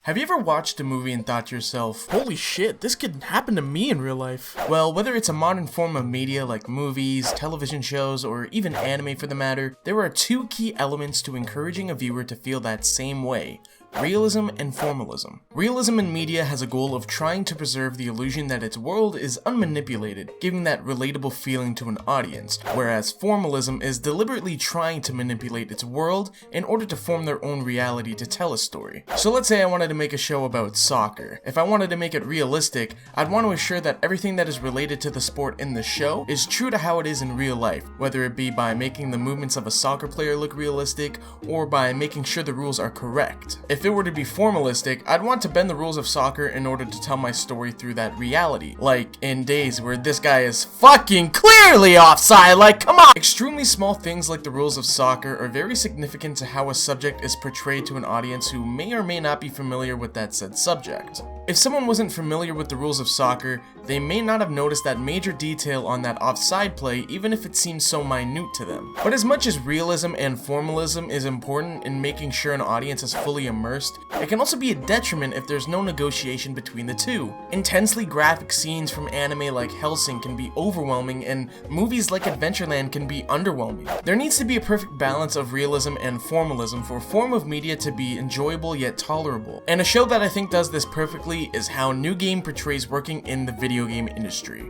Have you ever watched a movie and thought to yourself, holy shit, this could happen to me in real life? Well, whether it's a modern form of media like movies, television shows, or even anime for the matter, there are two key elements to encouraging a viewer to feel that same way: realism and formalism. Realism in media has a goal of trying to preserve the illusion that its world is unmanipulated, giving that relatable feeling to an audience, whereas formalism is deliberately trying to manipulate its world in order to form their own reality to tell a story. So let's say I wanted to make a show about soccer. If I wanted to make it realistic, I'd want to ensure that everything that is related to the sport in the show is true to how it is in real life, whether it be by making the movements of a soccer player look realistic, or by making sure the rules are correct. If it were to be formalistic, I'd want to bend the rules of soccer in order to tell my story through that reality. Like in Days, where this guy is fucking clearly offside, like come on! Extremely small things like the rules of soccer are very significant to how a subject is portrayed to an audience who may or may not be familiar with that said subject. If someone wasn't familiar with the rules of soccer, they may not have noticed that major detail on that offside play, even if it seems so minute to them. But as much as realism and formalism is important in making sure an audience is fully immersed, it can also be a detriment if there's no negotiation between the two. Intensely graphic scenes from anime like Hellsing can be overwhelming, and movies like Adventureland can be underwhelming. There needs to be a perfect balance of realism and formalism for a form of media to be enjoyable yet tolerable. And a show that I think does this perfectly is how New Game portrays working in the video game industry.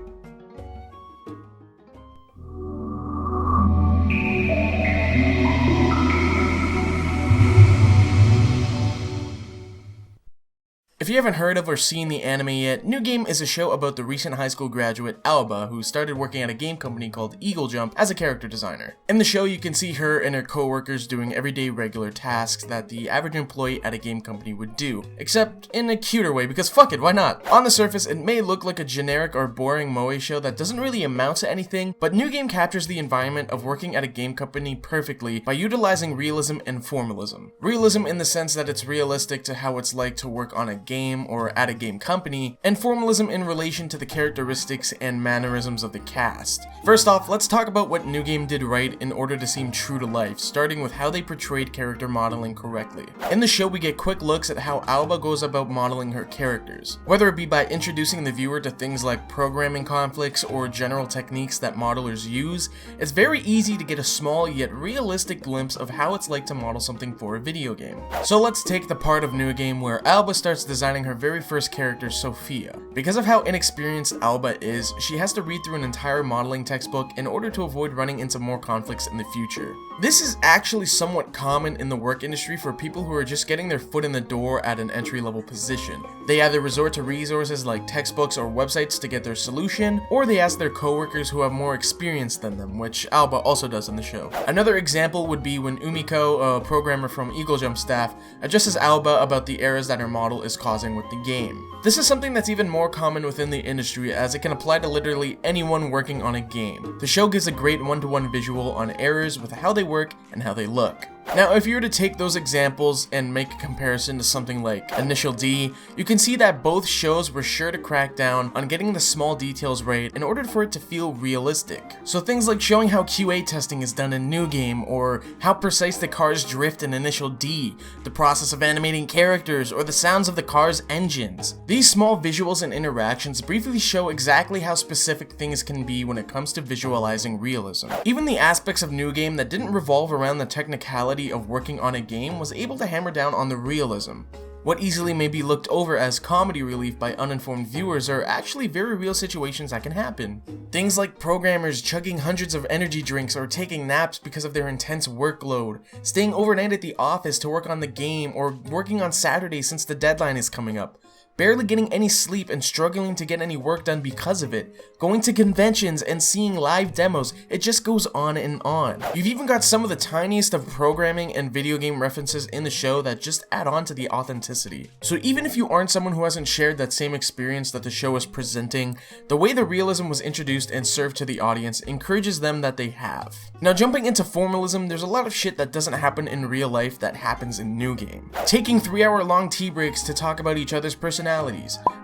If you haven't heard of or seen the anime yet, New Game is a show about the recent high school graduate Aoba, who started working at a game company called Eagle Jump as a character designer. In the show, you can see her and her co-workers doing everyday regular tasks that the average employee at a game company would do, except in a cuter way, because fuck it, why not? On the surface, it may look like a generic or boring moe show that doesn't really amount to anything, but New Game captures the environment of working at a game company perfectly by utilizing realism and formalism. Realism in the sense that it's realistic to how it's like to work on a game or at a game company, and formalism in relation to the characteristics and mannerisms of the cast. First off, let's talk about what New Game did right in order to seem true to life, starting with how they portrayed character modeling correctly. In the show, we get quick looks at how Aoba goes about modeling her characters, whether it be by introducing the viewer to things like programming conflicts or general techniques that modelers use. It's very easy to get a small yet realistic glimpse of how it's like to model something for a video game. So let's take the part of New Game where Aoba starts designing her very first character, Sophia. Because of how inexperienced Aoba is, she has to read through an entire modeling textbook in order to avoid running into more conflicts in the future. This is actually somewhat common in the work industry for people who are just getting their foot in the door at an entry-level position. They either resort to resources like textbooks or websites to get their solution, or they ask their coworkers who have more experience than them, which Aoba also does in the show. Another example would be when Umiko, a programmer from Eagle Jump staff, addresses Aoba about the errors that her model is causing with the game. This is something that's even more common within the industry, as it can apply to literally anyone working on a game. The show gives a great one-to-one visual on errors with how they work and how they look. Now, if you were to take those examples and make a comparison to something like Initial D, you can see that both shows were sure to crack down on getting the small details right in order for it to feel realistic. So things like showing how QA testing is done in New Game, or how precise the cars drift in Initial D, the process of animating characters, or the sounds of the car's engines. These small visuals and interactions briefly show exactly how specific things can be when it comes to visualizing realism. Even the aspects of New Game that didn't revolve around the technicality of working on a game was able to hammer down on the realism. What easily may be looked over as comedy relief by uninformed viewers are actually very real situations that can happen. Things like programmers chugging hundreds of energy drinks or taking naps because of their intense workload, staying overnight at the office to work on the game, or working on Saturdays since the deadline is coming up, barely getting any sleep and struggling to get any work done because of it, going to conventions and seeing live demos. It just goes on and on. You've even got some of the tiniest of programming and video game references in the show that just add on to the authenticity. So even if you aren't someone who hasn't shared that same experience that the show is presenting, the way the realism was introduced and served to the audience encourages them that they have. Now, jumping into formalism, there's a lot of shit that doesn't happen in real life that happens in New Game. Taking 3-hour-long tea breaks to talk about each other's personalities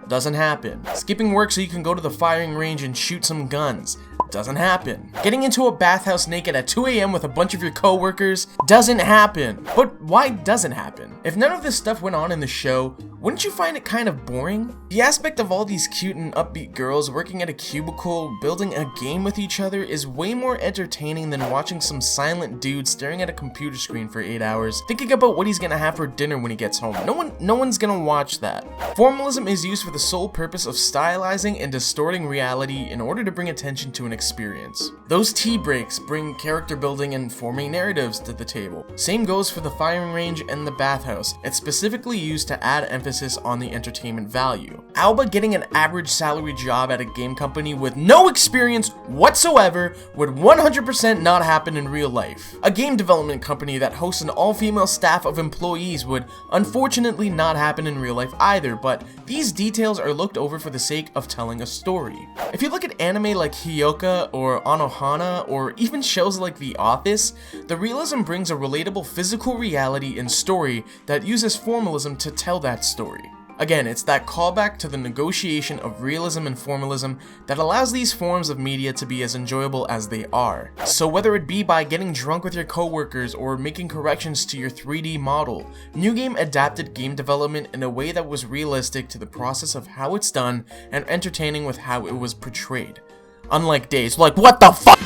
doesn't happen. Skipping work so you can go to the firing range and shoot some guns Doesn't happen. Getting into a bathhouse naked at 2 AM with a bunch of your co-workers doesn't happen. But why doesn't happen? If none of this stuff went on in the show, wouldn't you find it kind of boring? The aspect of all these cute and upbeat girls working at a cubicle, building a game with each other is way more entertaining than watching some silent dude staring at a computer screen for 8 hours, thinking about what he's gonna have for dinner when he gets home. No one's gonna watch that. Formalism is used for the sole purpose of stylizing and distorting reality in order to bring attention to an experience. Those tea breaks bring character building and forming narratives to the table. Same goes for the firing range and the bathhouse. It's specifically used to add emphasis on the entertainment value. Aoba getting an average salary job at a game company with no experience whatsoever would 100% not happen in real life. A game development company that hosts an all-female staff of employees would unfortunately not happen in real life either, but these details are looked over for the sake of telling a story. If you look at anime like Hyoka or Anohana, or even shows like The Office, the realism brings a relatable physical reality and story that uses formalism to tell that story. Again, it's that callback to the negotiation of realism and formalism that allows these forms of media to be as enjoyable as they are. So whether it be by getting drunk with your coworkers or making corrections to your 3D model, New Game adapted game development in a way that was realistic to the process of how it's done and entertaining with how it was portrayed. Unlike Days, like, what the fuck?